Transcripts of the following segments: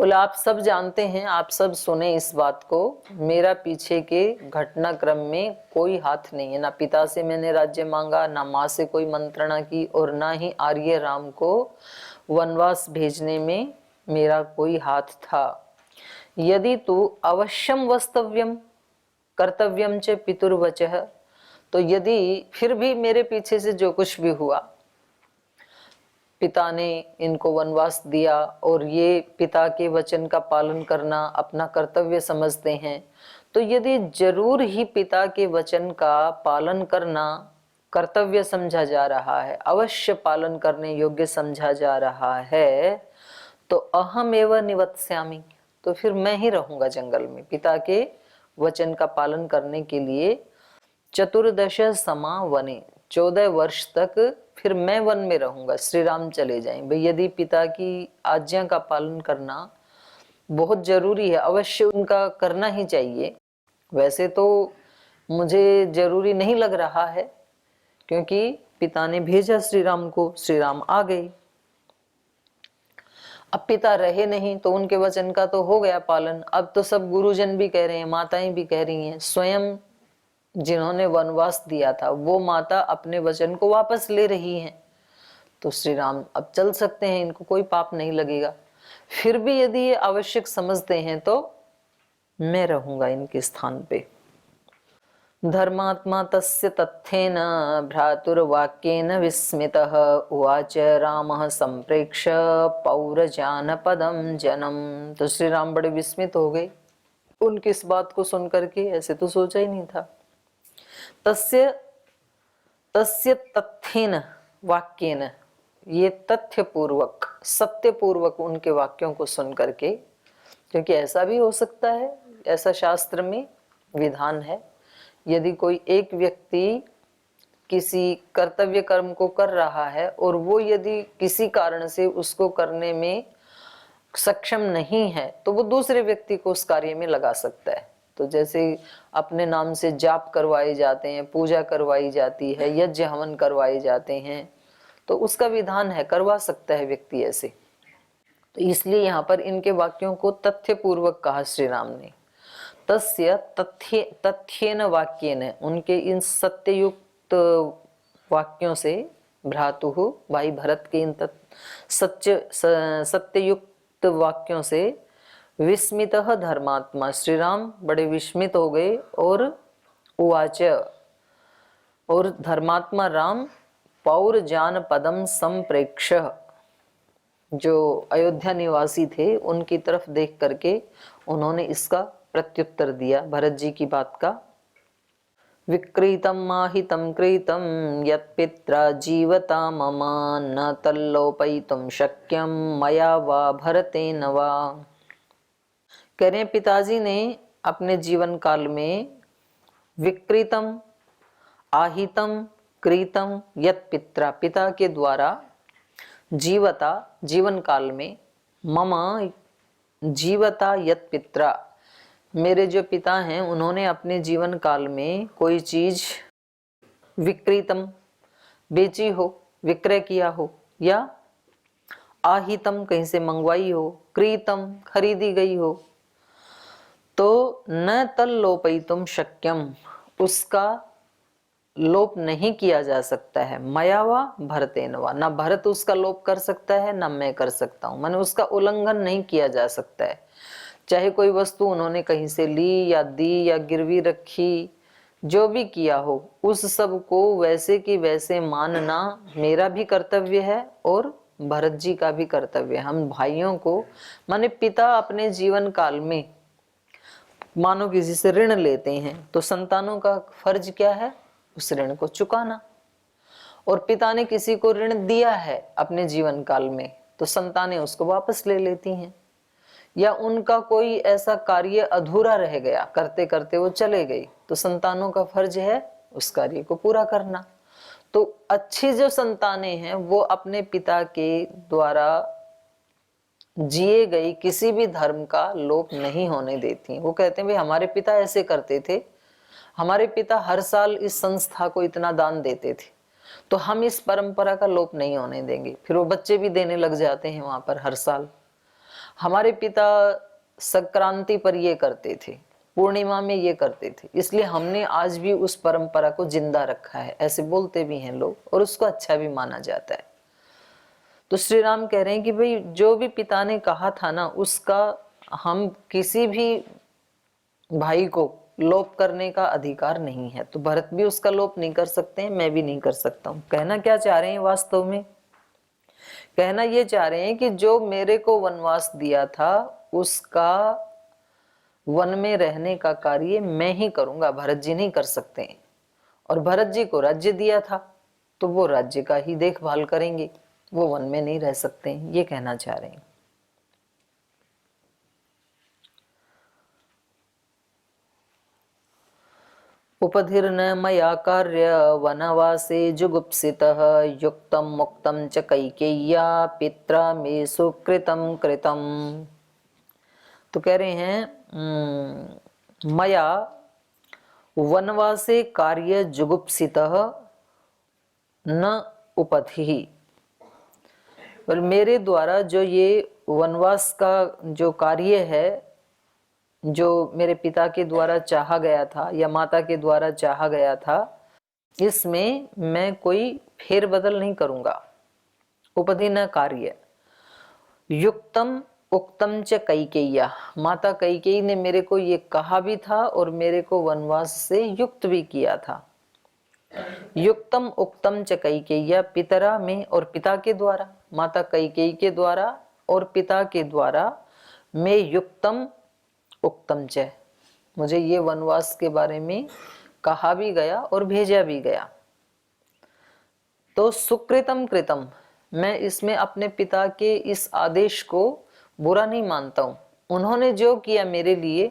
बोला आप सब जानते हैं, आप सब सुने इस बात को, मेरा पीछे के घटनाक्रम में कोई हाथ नहीं है। ना पिता से मैंने राज्य मांगा, ना माँ से कोई मंत्रणा की, और ना ही आर्य राम को वनवास भेजने में मेरा कोई हाथ था। यदि तू अवश्यम वस्तव्यम कर्तव्यम च पितुर्वचः, तो यदि फिर भी मेरे पीछे से जो कुछ भी हुआ, पिता ने इनको वनवास दिया और ये पिता के वचन का पालन करना अपना कर्तव्य समझते हैं, तो यदि जरूर ही पिता के वचन का पालन करना कर्तव्य समझा जा रहा है, अवश्य पालन करने योग्य समझा जा रहा है, तो अहम एवं निवत्स्यामि, तो फिर मैं ही रहूंगा जंगल में पिता के वचन का पालन करने के लिए। चतुर्दश समा वने, 14 वर्ष तक फिर मैं वन में रहूंगा, श्री राम चले जाएं। भाई यदि पिता की आज्ञा का पालन करना बहुत जरूरी है, अवश्य उनका करना ही चाहिए। वैसे तो मुझे जरूरी नहीं लग रहा है, क्योंकि पिता ने भेजा श्री राम को, श्री राम आ गए। अब पिता रहे नहीं तो उनके वचन का तो हो गया पालन। अब तो सब गुरुजन भी कह रहे हैं, माताएं भी कह रही हैं, स्वयं जिन्होंने वनवास दिया था वो माता अपने वचन को वापस ले रही हैं, तो श्री राम अब चल सकते हैं, इनको कोई पाप नहीं लगेगा। फिर भी यदि ये आवश्यक समझते हैं तो मैं रहूंगा इनके स्थान पे। धर्मात्मा तस्य तथ्येन भ्रातुर्वाक्येन विस्मितः उवाच रामः संप्रेक्ष्य पौरजानपदं जनम। तो श्री राम बड़े विस्मित हो गए उनकी इस बात को सुनकर के, ऐसे तो सोचा ही नहीं था। तस्य तस्य तथ्येन वाक्येन, ये तथ्य पूर्वक सत्य पूर्वक उनके वाक्यों को सुन करके, क्योंकि ऐसा भी हो सकता है, ऐसा शास्त्र में विधान है, यदि कोई एक व्यक्ति किसी कर्तव्य कर्म को कर रहा है और वो यदि किसी कारण से उसको करने में सक्षम नहीं है, तो वो दूसरे व्यक्ति को उस कार्य में लगा सकता है। तो जैसे अपने नाम से जाप करवाए जाते हैं, पूजा करवाई जाती है, यज्ञ हवन करवाए जाते हैं, तो उसका विधान है, करवा सकता है व्यक्ति ऐसे। तो इसलिए यहाँ पर इनके वाक्यों को तथ्य पूर्वक कहा श्री राम ने। तस्य तथ्येन वाक्येन, उनके इन सत्ययुक्त वाक्यों से, भ्रातुः भाई भरत के इन सत्ययुक्त वाक्यों से, विस्मितः धर्मात्मा, श्री राम बड़े विस्मित हो गए, और उवाच, और धर्मात्मा राम पौरजान पदम संप्रेक्ष्य, जो अयोध्या निवासी थे उनकी तरफ देख करके उन्होंने इसका प्रत्युत्तर दिया भरत जी की बात का। विक्रीतम माहितम कृतम यत्पित्रा जीवता मम न तल्लोपयितुम शक्यम मया वा भरतेन वा। कह रहे हैं पिताजी ने अपने जीवन काल में विक्रीतम आहितम कृतम यत् पित्रा, पिता के द्वारा, जीवता जीवन काल में, मम जीवता यत् पित्रा, मेरे जो पिता हैं उन्होंने अपने जीवन काल में कोई चीज विक्रीतम बेची हो, विक्रय किया हो, या आहितम कहीं से मंगवाई हो, क्रीतम खरीदी गई हो, तो न तल्लोपयितुम शक्यम, उसका लोप नहीं किया जा सकता है, मया वा भरतेन वा, ना भरत उसका लोप कर सकता है ना मैं कर सकता हूं, माने उसका उल्लंघन नहीं किया जा सकता है। चाहे कोई वस्तु उन्होंने कहीं से ली या दी या गिरवी रखी, जो भी किया हो, उस सब को वैसे की वैसे मानना मेरा भी कर्तव्य है और भरत जी का भी कर्तव्य है। हम भाइयों को, माने पिता अपने जीवन काल में मानो किसी से ऋण लेते हैं, तो संतानों का फर्ज क्या है, उस ऋण को चुकाना। और पिता ने किसी को ऋण दिया है अपने जीवन काल में, तो संतानें उसको वापस ले लेती हैं। या उनका कोई ऐसा कार्य अधूरा रह गया, करते करते वो चले गई, तो संतानों का फर्ज है उस कार्य को पूरा करना। तो अच्छी जो संतानें हैं वो अपने पिता के द्वारा जिए गई किसी भी धर्म का लोप नहीं होने देती। वो कहते हैं भाई हमारे पिता ऐसे करते थे, हमारे पिता हर साल इस संस्था को इतना दान देते थे, तो हम इस परंपरा का लोप नहीं होने देंगे। फिर वो बच्चे भी देने लग जाते हैं वहां पर हर साल। हमारे पिता संक्रांति पर ये करते थे, पूर्णिमा में ये करते थे, इसलिए हमने आज भी उस परंपरा को जिंदा रखा है, ऐसे बोलते भी हैं लोग और उसको अच्छा भी माना जाता है। तो श्री राम कह रहे हैं कि भाई जो भी पिता ने कहा था ना, उसका हम किसी भी भाई को लोप करने का अधिकार नहीं है। तो भरत भी उसका लोप नहीं कर सकते हैं, मैं भी नहीं कर सकता हूं। कहना क्या चाह रहे हैं वास्तव में? कहना ये चाह रहे हैं कि जो मेरे को वनवास दिया था उसका वन में रहने का कार्य मैं ही करूंगा, भरत जी नहीं कर सकते हैं। और भरत जी को राज्य दिया था तो वो राज्य का ही देखभाल करेंगे, वो वन में नहीं रह सकते हैं, ये कहना चाह रहे हैं। उपधिर्न मया कार्य वनवासे जुगुप्सितः युक्तम मुक्तम च कैकेय्या पित्रा मे सुकृतम कृतम। तो कह रहे हैं मया वनवासे कार्य जुगुप्सितः न उपधि, पर मेरे द्वारा जो ये वनवास का जो कार्य है, जो मेरे पिता के द्वारा चाहा गया था या माता के द्वारा चाहा गया था, इसमें मैं कोई फेरबदल नहीं करूंगा। उपधि न कार्य। युक्तम उक्तम च कैकेय्या, माता कैकेयी ने मेरे को ये कहा भी था और मेरे को वनवास से युक्त भी किया था। युक्तम उक्तम च कैकेय्या पितरा में, और पिता के द्वारा, माता कैकेयी के द्वारा और पिता के द्वारा मैं युक्तम उक्तम च, मुझे ये वनवास के बारे में कहा भी गया और भेजा भी गया। तो सुकृतम कृतम, मैं इसमें अपने पिता के इस आदेश को बुरा नहीं मानता हूं। उन्होंने जो किया मेरे लिए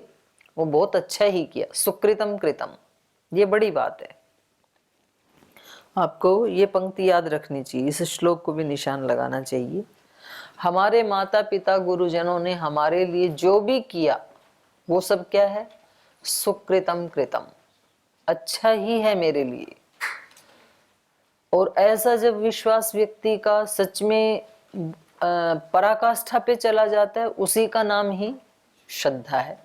वो बहुत अच्छा ही किया। सुकृतम कृतम, ये बड़ी बात है। आपको ये पंक्ति याद रखनी चाहिए, इस श्लोक को भी निशान लगाना चाहिए। हमारे माता पिता गुरुजनों ने हमारे लिए जो भी किया वो सब क्या है? सुकृतम कृतम, अच्छा ही है मेरे लिए। और ऐसा जब विश्वास व्यक्ति का सच में पराकाष्ठा पे चला जाता है, उसी का नाम ही श्रद्धा है।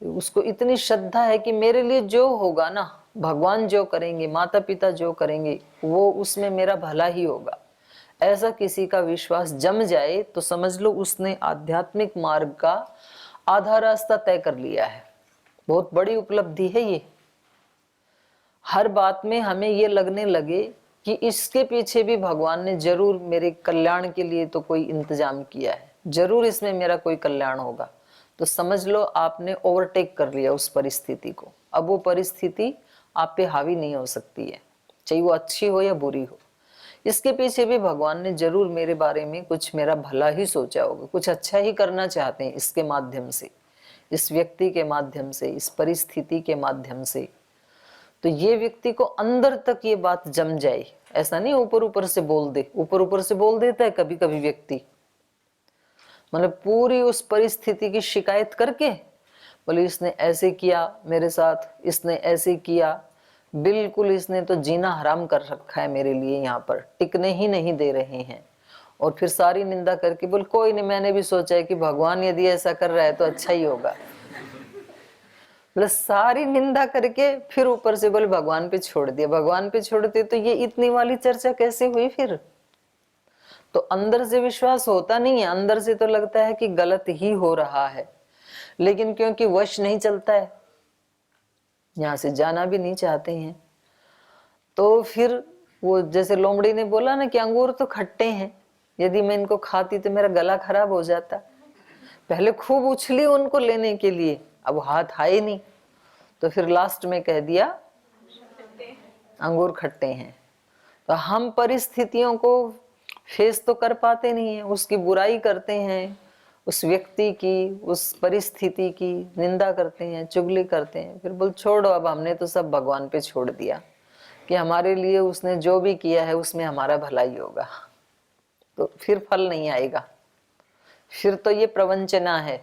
उसको इतनी श्रद्धा है कि मेरे लिए जो होगा ना, भगवान जो करेंगे, माता पिता जो करेंगे, वो उसमें मेरा भला ही होगा। ऐसा किसी का विश्वास जम जाए तो समझ लो उसने आध्यात्मिक मार्ग का आधा रास्ता तय कर लिया है। बहुत बड़ी उपलब्धि है ये। हर बात में हमें ये लगने लगे कि इसके पीछे भी भगवान ने जरूर मेरे कल्याण के लिए तो कोई इंतजाम किया है, जरूर इसमें मेरा कोई कल्याण होगा, तो समझ लो आपने ओवरटेक कर लिया उस परिस्थिति को। अब वो परिस्थिति आप पे हावी नहीं हो सकती है, चाहे वो अच्छी हो या बुरी हो। इसके पीछे भी भगवान ने जरूर मेरे बारे में कुछ मेरा भला ही सोचा होगा, कुछ अच्छा ही करना चाहते हैं इसके माध्यम से, इस व्यक्ति के माध्यम से, इस परिस्थिति के माध्यम से। तो ये व्यक्ति को अंदर तक ये बात जम जाए, ऐसा नहीं ऊपर ऊपर से बोल दे। ऊपर ऊपर से बोल देता है कभी कभी व्यक्ति, मतलब पूरी उस परिस्थिति की शिकायत करके बोले इसने ऐसे किया मेरे साथ, इसने ऐसे किया, बिल्कुल इसने तो जीना हराम कर रखा है मेरे लिए, यहाँ पर टिकने ही नहीं दे रहे हैं। और फिर सारी निंदा करके बोल कोई नहीं, मैंने भी सोचा है कि भगवान यदि ऐसा कर रहा है तो अच्छा ही होगा। प्लस सारी निंदा करके फिर ऊपर से बोले भगवान पे छोड़ दिया, भगवान पे छोड़ दिया, तो ये इतनी वाली चर्चा कैसे हुई फिर? तो अंदर से विश्वास होता नहीं है, अंदर से तो लगता है कि गलत ही हो रहा है, लेकिन क्योंकि वश नहीं चलता है, यहां से जाना भी नहीं चाहते हैं, तो फिर वो जैसे लोमड़ी ने बोला ना कि अंगूर तो खट्टे हैं, यदि मैं इनको खाती तो मेरा गला खराब हो जाता। पहले खूब उछली उनको लेने के लिए, अब हाथ आए नहीं, तो फिर लास्ट में कह दिया अंगूर खट्टे हैं। तो हम परिस्थितियों को फेस तो कर पाते नहीं है, उसकी बुराई करते हैं, उस व्यक्ति की, उस परिस्थिति की निंदा करते हैं, चुगली करते हैं, फिर बोल छोड़ो, अब हमने तो सब भगवान पे छोड़ दिया कि हमारे लिए उसने जो भी किया है उसमें हमारा भलाई होगा। तो फिर फल नहीं आएगा, फिर तो ये प्रवंचना है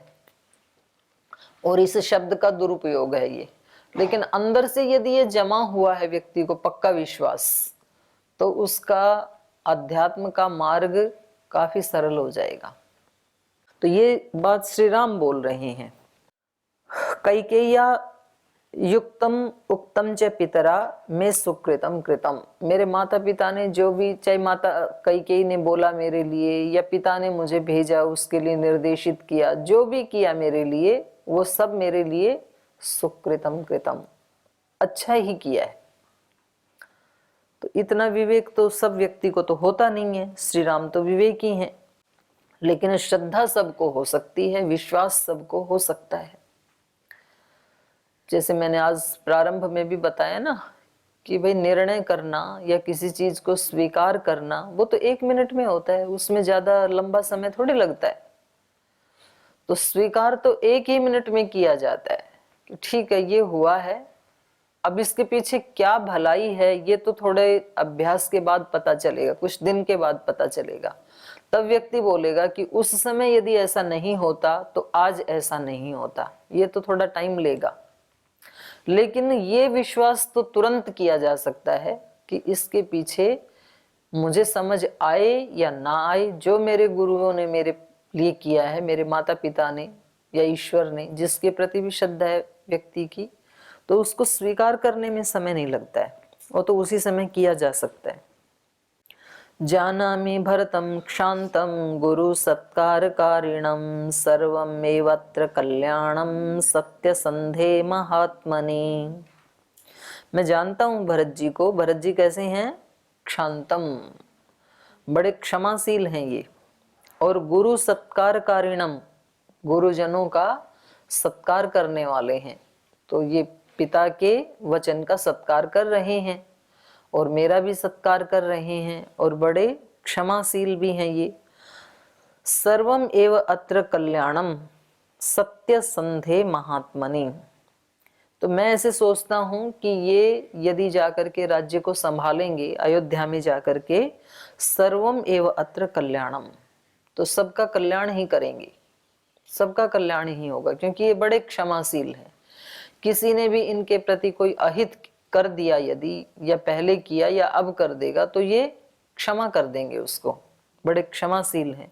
और इस शब्द का दुरुपयोग है ये। लेकिन अंदर से यदि ये जमा हुआ है व्यक्ति को पक्का विश्वास, तो उसका अध्यात्म का मार्ग काफी सरल हो जाएगा। तो ये बात श्री राम बोल रहे हैं। कैकेय्या युक्तम उक्तम च पितरा मैं सुकृतम कृतम। मेरे माता पिता ने जो भी, चाहे माता कैकेयी ने बोला मेरे लिए या पिता ने मुझे भेजा उसके लिए निर्देशित किया, जो भी किया मेरे लिए वो सब मेरे लिए सुकृतम कृतम, अच्छा ही किया है। तो इतना विवेक तो सब व्यक्ति को तो होता नहीं है। श्री राम तो विवेकी हैं, लेकिन श्रद्धा सबको हो सकती है, विश्वास सबको हो सकता है। जैसे मैंने आज प्रारंभ में भी बताया ना कि भाई निर्णय करना या किसी चीज को स्वीकार करना वो तो 1 मिनट में होता है, उसमें ज्यादा लंबा समय थोड़ी लगता है। तो स्वीकार तो 1 ही मिनट में किया जाता है कि ठीक है ये हुआ है, अब इसके पीछे क्या भलाई है ये तो थोड़े अभ्यास के बाद पता चलेगा, कुछ दिन के बाद पता चलेगा। तब व्यक्ति बोलेगा कि उस समय यदि ऐसा नहीं होता तो आज ऐसा नहीं होता। ये तो थोड़ा टाइम लेगा, लेकिन ये विश्वास तो तुरंत किया जा सकता है कि इसके पीछे मुझे समझ आए या ना आए, जो मेरे गुरुओं ने मेरे लिए किया है, मेरे माता पिता ने या ईश्वर ने, जिसके प्रति भी श्रद्धा है व्यक्ति की, तो उसको स्वीकार करने में समय नहीं लगता है, वो तो उसी समय किया जा सकता है। जानामि भरतं क्षान्तं गुरु सत्कारकारिणं सर्वमेवत्र कल्याणं सत्यसंधे महात्मनि। मैं जानता हूँ भरत जी को। भरत जी कैसे हैं? क्षान्तम, बड़े क्षमाशील हैं ये। और गुरु सत्कारकारिणम, गुरुजनों का सत्कार करने वाले हैं। तो ये पिता के वचन का सत्कार कर रहे हैं और मेरा भी सत्कार कर रहे हैं और बड़े क्षमाशील भी हैं ये। सर्वम एव अत्र कल्याणम सत्य संधे महात्मनि। तो मैं ऐसे सोचता हूं कि ये यदि जाकर के राज्य को संभालेंगे, अयोध्या में जाकर के, सर्वम एव अत्र कल्याणम, तो सबका कल्याण ही करेंगे, सबका कल्याण ही होगा, क्योंकि ये बड़े क्षमाशील हैं। किसी ने भी इनके प्रति कोई अहित कर दिया यदि, या पहले किया या अब कर देगा, तो ये क्षमा कर देंगे उसको, बड़े क्षमाशील हैं।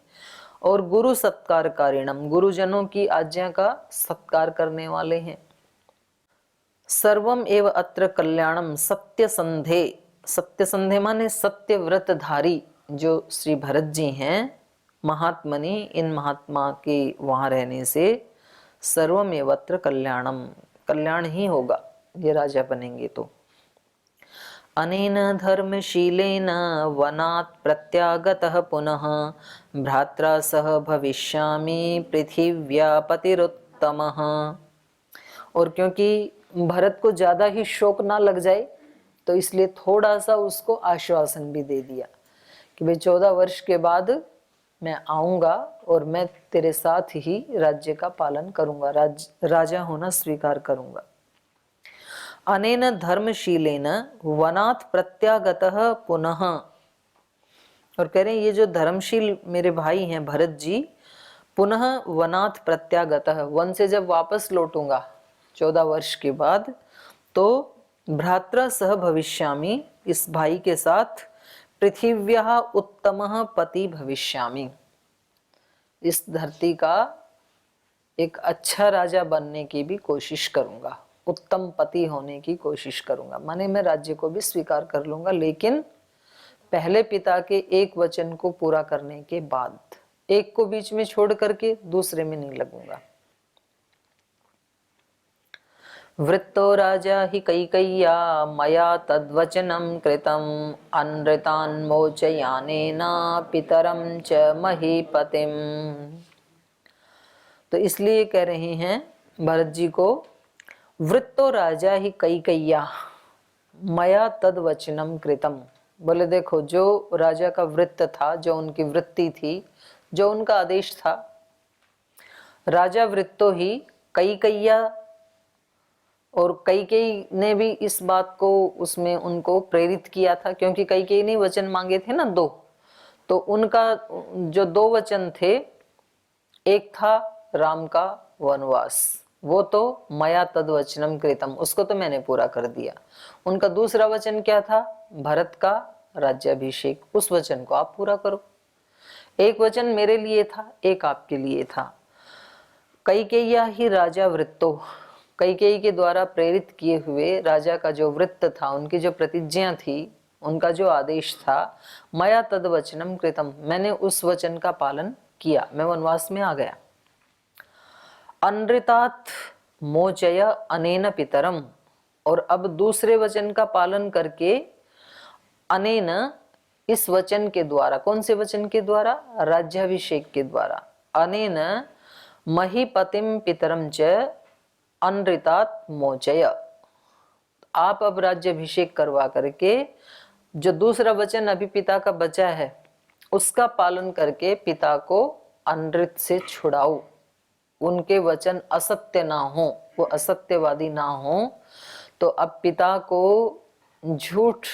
और गुरु सत्कारकारिणम, गुरुजनों की आज्ञा का सत्कार करने वाले हैं। सर्वम एव अत्र कल्याणम सत्य संधे, सत्य संधे माने सत्य व्रतधारी जो श्री भरत जी हैं महात्मनि, इन महात्मा के वहां रहने से सर्वम एव अत्र कल्याणम, कल्याण ही होगा, ये राजा बनेंगे तो। अनेन धर्मशीलेन वनात् प्रत्यागतः पुनः भ्रात्रा सह भविष्यामि पृथिव्या पतिरुत्तमः। और क्योंकि भरत को ज्यादा ही शोक ना लग जाए, तो इसलिए थोड़ा सा उसको आश्वासन भी दे दिया कि भाई 14 वर्ष के बाद मैं आऊंगा और मैं तेरे साथ ही राज्य का पालन करूंगा, राजा होना स्वीकार करूंगा। अनेन धर्मशीलेन वनात् प्रत्यागतः पुनः। और कह रहे हैं ये जो धर्मशील मेरे भाई हैं भरत जी, पुनः वनात् प्रत्यागतः, वन से जब वापस लौटूंगा 14 वर्ष के बाद, तो भ्रात्रा सह भविष्यामि, इस भाई के साथ पृथिव्या उत्तमः पति भविष्यामि, इस धरती का एक अच्छा राजा बनने की भी कोशिश करूंगा, उत्तम पति होने की कोशिश करूंगा। माने मैं राज्य को भी स्वीकार कर लूंगा, लेकिन पहले पिता के एक वचन को पूरा करने के बाद, एक को बीच में छोड़ करके दूसरे में नहीं लगूंगा। वृत्तो राजा हि कैकेय्या मया तद्वचनं कृतं अनृतान् मोचयानेन पितरं च महीपतिम्। तो इसलिए कह रहे हैं भरत जी को, वृत्तो राजा ही कैकेय्या मया तद्वचनम कृतम। बोले देखो, जो राजा का वृत्त था, जो उनकी वृत्ति थी, जो उनका आदेश था, राजा वृत्तो ही कैकेय्या, और कैकेयी ने भी इस बात को उसमें उनको प्रेरित किया था, क्योंकि कैकेयी ने वचन मांगे थे ना 2, तो उनका जो 2 वचन थे, एक था राम का वनवास, वो तो मया तद्वचनम कृतम, उसको तो मैंने पूरा कर दिया। उनका दूसरा वचन क्या था? भरत का राज्याभिषेक, उस वचन को आप पूरा करो। एक वचन मेरे लिए था, एक आपके लिए था। कैकेयी ही राजा वृत्तो, कैकेयी के द्वारा प्रेरित किए हुए राजा का जो वृत्त था, उनकी जो प्रतिज्ञा थी, उनका जो आदेश था, मया तद वचनम कृतम, मैंने उस वचन का पालन किया, मैं वनवास में आ गया। अनृतात् मोचय अनेन पितरम, और अब दूसरे वचन का पालन करके, अनेन इस वचन के द्वारा, कौन से वचन के द्वारा? राज्याभिषेक के द्वारा। अनेन महीपतिम पितरम च अनृतात् मोचय, आप अब राज्याभिषेक करवा करके जो दूसरा वचन अभी पिता का बचा है उसका पालन करके पिता को अनृत से छुड़ाओ, उनके वचन असत्य ना हो, वो असत्यवादी ना हो। तो अब पिता को झूठ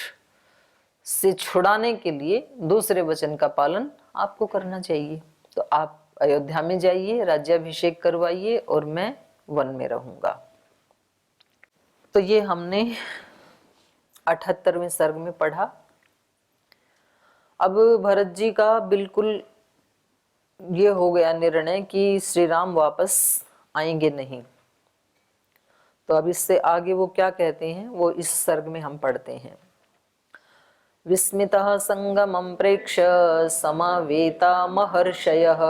से छुड़ाने के लिए दूसरे वचन का पालन आपको करना चाहिए। तो आप अयोध्या में जाइए, राज्याभिषेक करवाइए और मैं वन में रहूंगा। तो ये हमने 78वें सर्ग में पढ़ा। अब भरत जी का बिल्कुल ये हो गया निर्णय कि श्री राम वापस आएंगे नहीं। तो अब इससे आगे वो क्या कहते हैं वो इस सर्ग में हम पढ़ते हैं। विस्मितः संगमं प्रेक्ष्य समावेता महर्षयः,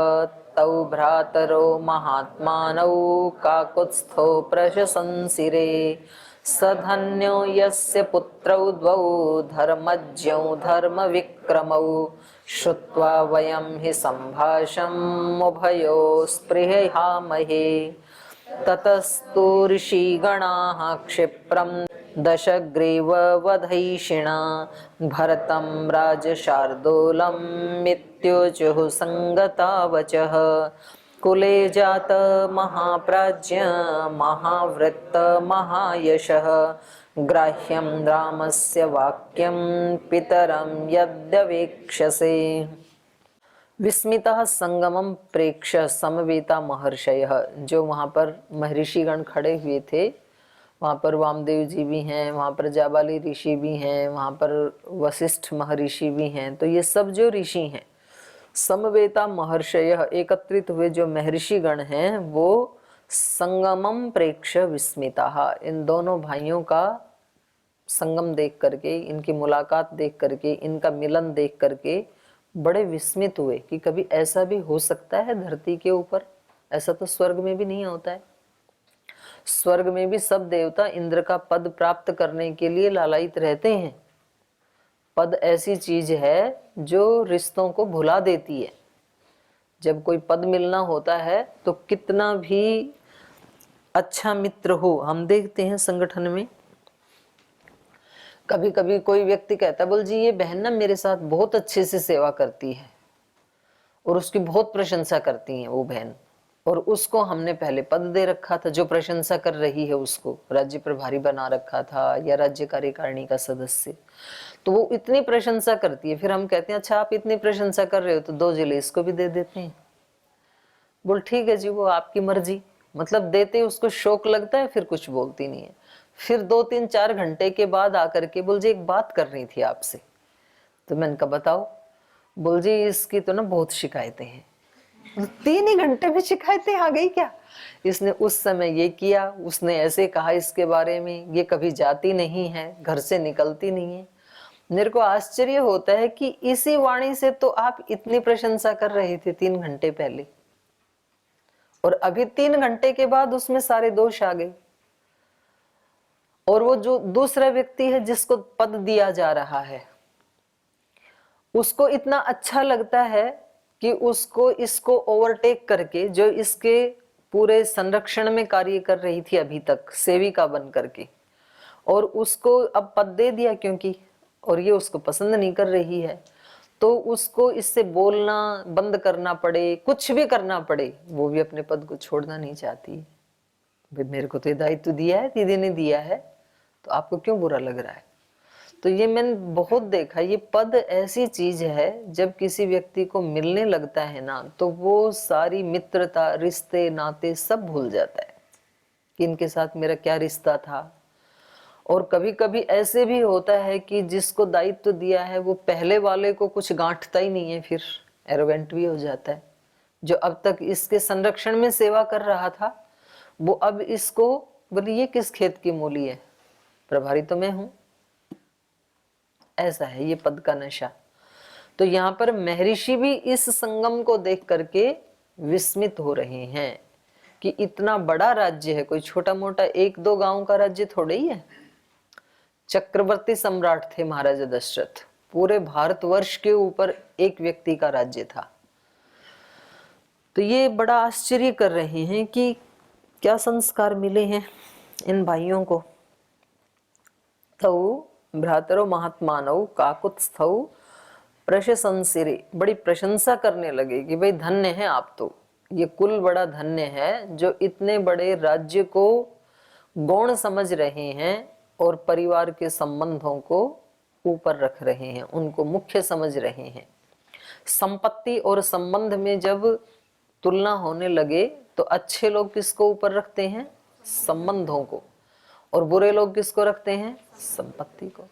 तौ भ्रातरो महात्मानौ काकुत्स्थो प्रशंसिरे, सधन्यो यस्य पुत्रौ द्वौ धर्मज्ञौ धर्मविक्रमौ, श्रुत्वा वयं हि सम्भाषम् उभयो स्पृहयामहे। ततस्तु ऋषिगणाः क्षिप्रं दशग्रीव वधैषिणा, भरतं राजशार्दूलं मित्युचुः संगता वचः। कुले जात महाप्राज्ञ महावृत्त महायशः, ग्राह्यं रामस्य वाक्यं पितरं यद्यवेक्षसे। विस्मितः संगमम प्रेक्ष्य समवेता महर्षयः, जो वहाँ पर महर्षिगण खड़े हुए थे, वहाँ पर वामदेव जी भी हैं, वहाँ पर जाबाली ऋषि भी हैं, वहाँ पर वशिष्ठ महर्षि भी हैं। तो ये सब जो ऋषि हैं, समवेता महर्षयः, एकत्रित हुए जो महर्षिगण हैं, वो संगमम प्रेक्ष्य विस्मिताः, इन दोनों भाइयों का संगम देख करके, इनकी मुलाकात देख करके, इनका मिलन देख करके बड़े विस्मित हुए कि कभी ऐसा भी हो सकता है धरती के ऊपर। ऐसा तो स्वर्ग में भी नहीं होता है। स्वर्ग में भी सब देवता इंद्र का पद प्राप्त करने के लिए लालायित रहते हैं। पद ऐसी चीज है जो रिश्तों को भुला देती है। जब कोई पद मिलना होता है तो कितना भी अच्छा मित्र हो, हम देखते हैं संगठन में कभी कभी कोई व्यक्ति कहता है, बोल जी ये बहन ना मेरे साथ बहुत अच्छे से सेवा करती है और उसकी बहुत प्रशंसा करती है वो बहन, और उसको हमने पहले पद दे रखा था, जो प्रशंसा कर रही है उसको राज्य प्रभारी बना रखा था या राज्य कार्यकारिणी का सदस्य। तो वो इतनी प्रशंसा करती है, फिर हम कहते हैं अच्छा आप इतनी प्रशंसा कर रहे हो तो 2 जिले इसको भी दे देते हैं। बोल ठीक है जी, वो आपकी मर्जी। मतलब देते उसको शौक लगता है, फिर कुछ बोलती नहीं है। फिर 2-3-4 घंटे के बाद आकर के बोल जी एक बात करनी थी आपसे। तो मैंने कहा बताओ। बोल जी इसकी तो ना बहुत शिकायतें हैं। 3 ही घंटे में शिकायतें आ गई क्या? इसने उस समय ये किया, उसने ऐसे कहा इसके बारे में, ये कभी जाती नहीं है, घर से निकलती नहीं है। मेरे को आश्चर्य होता है कि इसी वाणी से तो आप इतनी प्रशंसा कर रहे थे 3 घंटे पहले, और अभी 3 घंटे के बाद उसमें सारे दोष आ गए। और वो जो दूसरा व्यक्ति है जिसको पद दिया जा रहा है, उसको इतना अच्छा लगता है कि उसको इसको ओवरटेक करके, जो इसके पूरे संरक्षण में कार्य कर रही थी अभी तक सेविका बन करके, और उसको अब पद दे दिया क्योंकि, और ये उसको पसंद नहीं कर रही है, तो उसको इससे बोलना बंद करना पड़े, कुछ भी करना पड़े, वो भी अपने पद को छोड़ना नहीं चाहती। भाई मेरे को तो ये दायित्व दिया है, दीदी ने दिया है, तो आपको क्यों बुरा लग रहा है? तो ये मैंने बहुत देखा, ये पद ऐसी चीज है जब किसी व्यक्ति को मिलने लगता है ना, तो वो सारी मित्रता रिश्ते नाते सब भूल जाता है कि इनके साथ मेरा क्या रिश्ता था। और कभी कभी ऐसे भी होता है कि जिसको दायित्व दिया है वो पहले वाले को कुछ गांठता ही नहीं है, फिर एरोगेंट भी हो जाता है। जो अब तक इसके संरक्षण में सेवा कर रहा था वो अब इसको बोले ये किस खेत की मूली है, प्रभारी तो मैं हूं। ऐसा है ये पद का नशा। तो यहाँ पर महर्षि भी इस संगम को देख करके विस्मित हो रहे हैं कि इतना बड़ा राज्य है, कोई छोटा मोटा एक दो गांव का राज्य थोड़ा ही है। चक्रवर्ती सम्राट थे महाराजा दशरथ, पूरे भारतवर्ष के ऊपर एक व्यक्ति का राज्य था। तो ये बड़ा आश्चर्य कर रहे हैं कि क्या संस्कार मिले हैं इन भाइयों को। तौ भ्रातरो महात्मानौ काकुत्स्थौ प्रशंसिरे, बड़ी प्रशंसा करने लगे कि भाई धन्य है आप, तो ये कुल बड़ा धन्य है जो इतने बड़े राज्य को गौण समझ रहे हैं और परिवार के संबंधों को ऊपर रख रहे हैं, उनको मुख्य समझ रहे हैं। संपत्ति और संबंध में जब तुलना होने लगे तो अच्छे लोग किसको ऊपर रखते हैं, संबंधों को, और बुरे लोग किसको रखते हैं, संपत्ति को।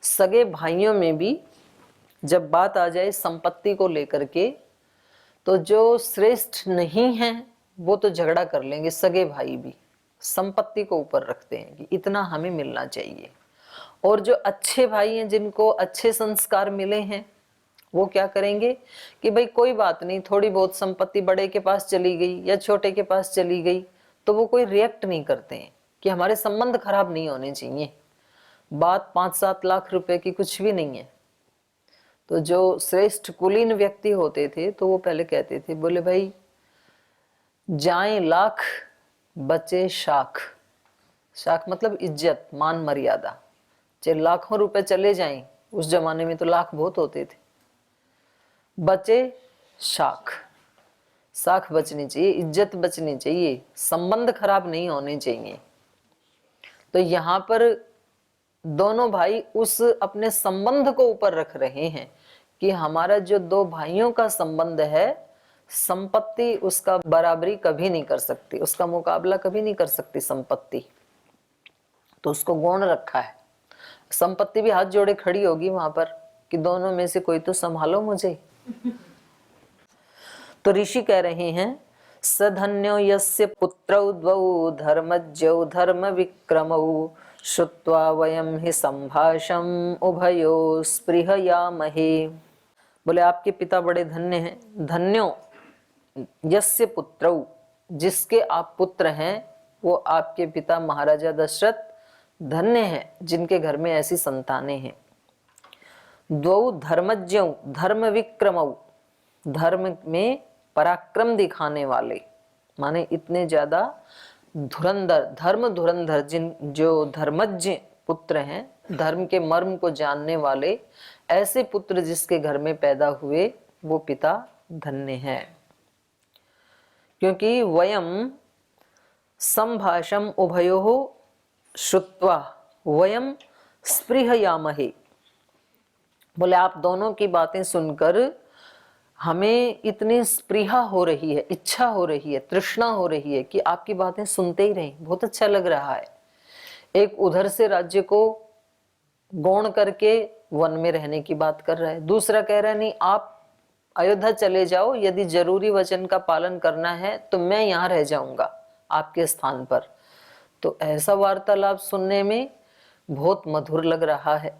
सगे भाइयों में भी जब बात आ जाए संपत्ति को लेकर के तो जो श्रेष्ठ नहीं है वो तो झगड़ा कर लेंगे, सगे भाई भी संपत्ति को ऊपर रखते हैं कि इतना हमें मिलना चाहिए। और जो अच्छे भाई हैं जिनको अच्छे संस्कार मिले हैं वो क्या करेंगे कि भाई कोई बात नहीं, थोड़ी बहुत संपत्ति बड़े के पास चली गई या छोटे के पास चली गई तो वो कोई रिएक्ट नहीं करते हैं कि हमारे संबंध खराब नहीं होने चाहिए, बात 5-7 लाख रुपए की कुछ भी नहीं है। तो जो श्रेष्ठ कुलीन व्यक्ति होते थे तो वो पहले कहते थे, बोले भाई जाए लाख बचे शाख, शाख मतलब इज्जत मान मर्यादा, चाहे लाखों रुपए चले जाएं, उस जमाने में तो लाख बहुत होते थे, बचे शाख, शाख बचनी चाहिए, इज्जत बचनी चाहिए, संबंध खराब नहीं होने चाहिए। तो यहाँ पर दोनों भाई उस अपने संबंध को ऊपर रख रहे हैं कि हमारा जो दो भाइयों का संबंध है, संपत्ति उसका बराबरी कभी नहीं कर सकती, उसका मुकाबला कभी नहीं कर सकती संपत्ति, तो उसको गौण रखा है। संपत्ति भी हाथ जोड़े खड़ी होगी वहां पर कि दोनों में से कोई तो संभालो मुझे। तो ऋषि कह रहे हैं, सधन्यो यस्य पुत्रौ द्वौ धर्मज्ञौ धर्म विक्रमौ श्रुत्वा वयम हि संभाषम उभयो स्पृहयामहे। बोले आपके पिता बड़े धन्य हैं। धन्यो यस्य पुत्रौ, जिसके आप पुत्र हैं वो आपके पिता महाराजा दशरथ धन्य हैं, जिनके घर में ऐसी संतानें हैं। द्वौ धर्मज्ञौ धर्म विक्रमौ, धर्म में पराक्रम दिखाने वाले, माने इतने ज्यादा धुरंधर, धर्म धुरंधर, जिन जो धर्मज्ञ पुत्र हैं, धर्म के मर्म को जानने वाले, ऐसे पुत्र जिसके घर में पैदा हुए वो पिता धन्य है। क्योंकि वयम संभाषम उभयोः श्रुत्वा वयम स्पृहयामहे, बोले आप दोनों की बातें सुनकर हमें इतनी स्पृहा हो रही है, इच्छा हो रही है, तृष्णा हो रही है कि आपकी बातें सुनते ही रहें, बहुत अच्छा लग रहा है। एक उधर से राज्य को गौण करके वन में रहने की बात कर रहा है, दूसरा कह रहा है नहीं आप अयोध्या चले जाओ, यदि जरूरी वचन का पालन करना है तो मैं यहाँ रह जाऊंगा आपके स्थान पर। तो ऐसा वार्तालाप सुनने में बहुत मधुर लग रहा है।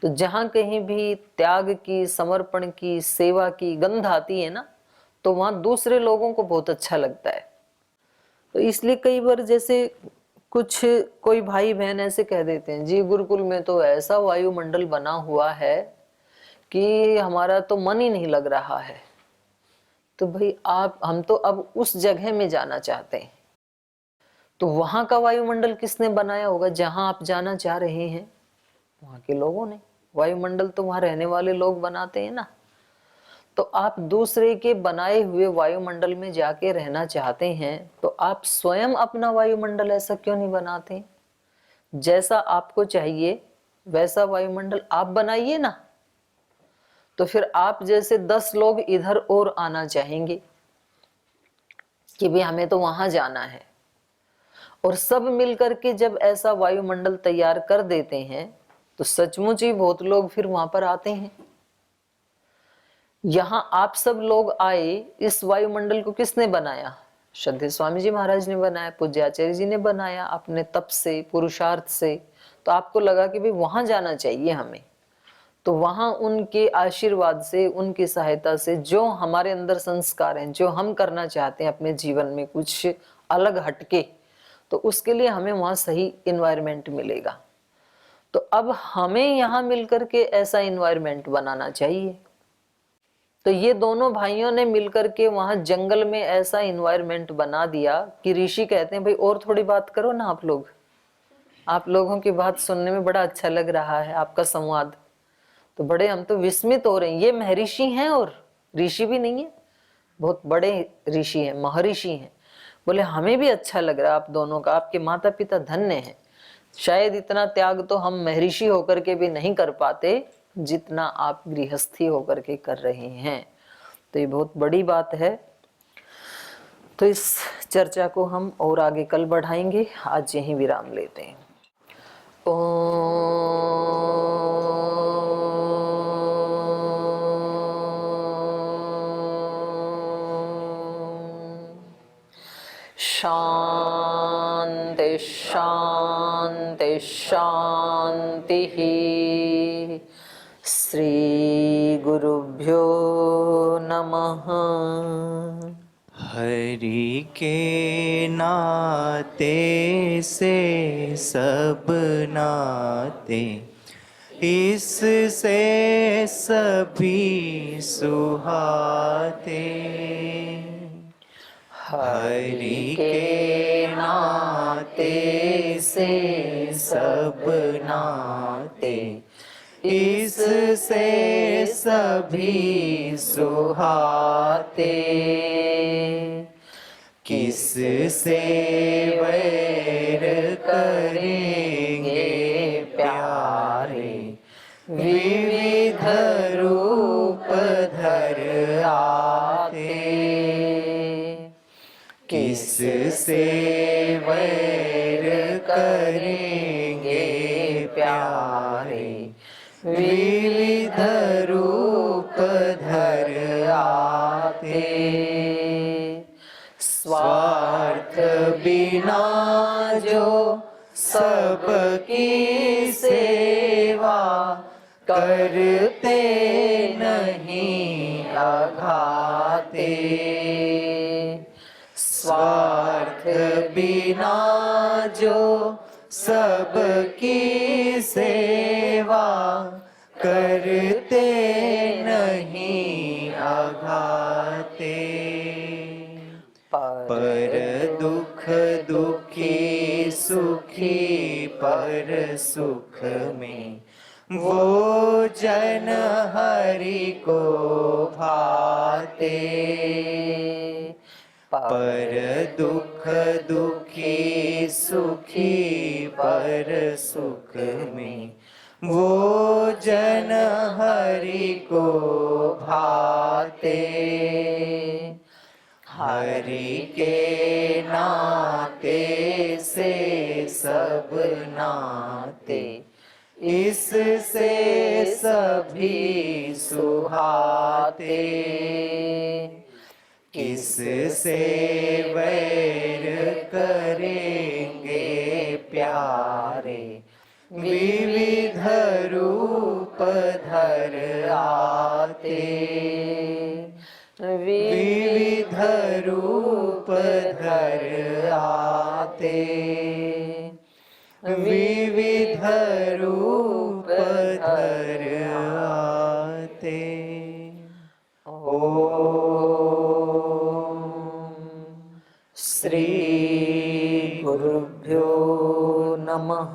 तो जहां कहीं भी त्याग की, समर्पण की, सेवा की गंध आती है ना, तो वहां दूसरे लोगों को बहुत अच्छा लगता है। तो इसलिए कई बार जैसे कुछ कोई भाई बहन ऐसे कह देते हैं, जी गुरुकुल में तो ऐसा वायुमंडल बना हुआ है कि हमारा तो मन ही नहीं लग रहा है। तो भाई हम तो अब उस जगह में जाना चाहते हैं, तो वहां का वायुमंडल किसने बनाया होगा जहां आप जाना चाह रहे हैं? वहां के लोगों ने। वायुमंडल तो वहां रहने वाले लोग बनाते हैं ना। तो आप दूसरे के बनाए हुए वायुमंडल में जाके रहना चाहते हैं तो आप स्वयं अपना वायुमंडल ऐसा क्यों नहीं बनाते? जैसा आपको चाहिए वैसा वायुमंडल आप बनाइए ना। तो फिर आप जैसे 10 लोग इधर और आना चाहेंगे कि भी हमें तो वहां जाना है, और सब मिलकर के जब ऐसा वायुमंडल तैयार कर देते हैं तो सचमुच ही बहुत लोग फिर वहां पर आते हैं। यहाँ आप सब लोग आए, इस वायुमंडल को किसने बनाया? श्रद्धेय स्वामी जी महाराज ने बनाया, पूज्य आचार्य जी ने बनाया, अपने तप से, पुरुषार्थ से। तो आपको लगा कि भाई वहां जाना चाहिए हमें, तो वहां उनके आशीर्वाद से, उनकी सहायता से जो हमारे अंदर संस्कार हैं, जो हम करना चाहते हैं अपने जीवन में कुछ अलग हटके, तो उसके लिए हमें वहां सही इन्वायरमेंट मिलेगा। तो अब हमें यहाँ मिलकर के ऐसा इन्वायरमेंट बनाना चाहिए। तो ये दोनों भाइयों ने मिलकर के वहां जंगल में ऐसा इन्वायरमेंट बना दिया कि ऋषि कहते हैं भाई और थोड़ी बात करो ना आप लोग, आप लोगों की बात सुनने में बड़ा अच्छा लग रहा है, आपका संवाद। तो बड़े हम तो विस्मित हो रहे हैं, ये महर्षि हैं और ऋषि भी नहीं है, बहुत बड़े ऋषि हैं, महर्षि हैं। बोले हमें भी अच्छा लग रहा है आप दोनों का, आपके माता पिता धन्य हैं। शायद इतना त्याग तो हम महर्षि होकर के भी नहीं कर पाते जितना आप गृहस्थी होकर के कर रहे हैं। तो ये बहुत बड़ी बात है। तो इस चर्चा को हम और आगे कल बढ़ाएंगे, आज यहीं विराम लेते हैं। शांति शांति शांति। श्री गुरुभ्यो नमः। हरि के नाते से सब नाते, इससे सभी सुहाते। हरि के नाते से सब नाते, इससे सभी सुहाते। किससे वैर करेंगे प्यारे, विविध रूप धर आते। किससे वैर करेंगे प्यारे, विविध रूप धर आते। स्वार्थ बिना जो सबकी सेवा करते नहीं अघाते। स्वार्थ बिना जो सबकी सेवा करते नहीं अघाते। पर दुख दुखी सुखी पर सुख में, वो जन हरि को भाते। पर दुख दुखी सुखी पर सुख में, वो जन हरि को भाते। हरि के नाते से सब नाते, इससे सभी सुहाते। किससे वैर करेंगे प्यारे, विविध रूप धर आते। विविध रूप धर आते। विविध रूप धर आते। श्री गुरुभ्यो नमः।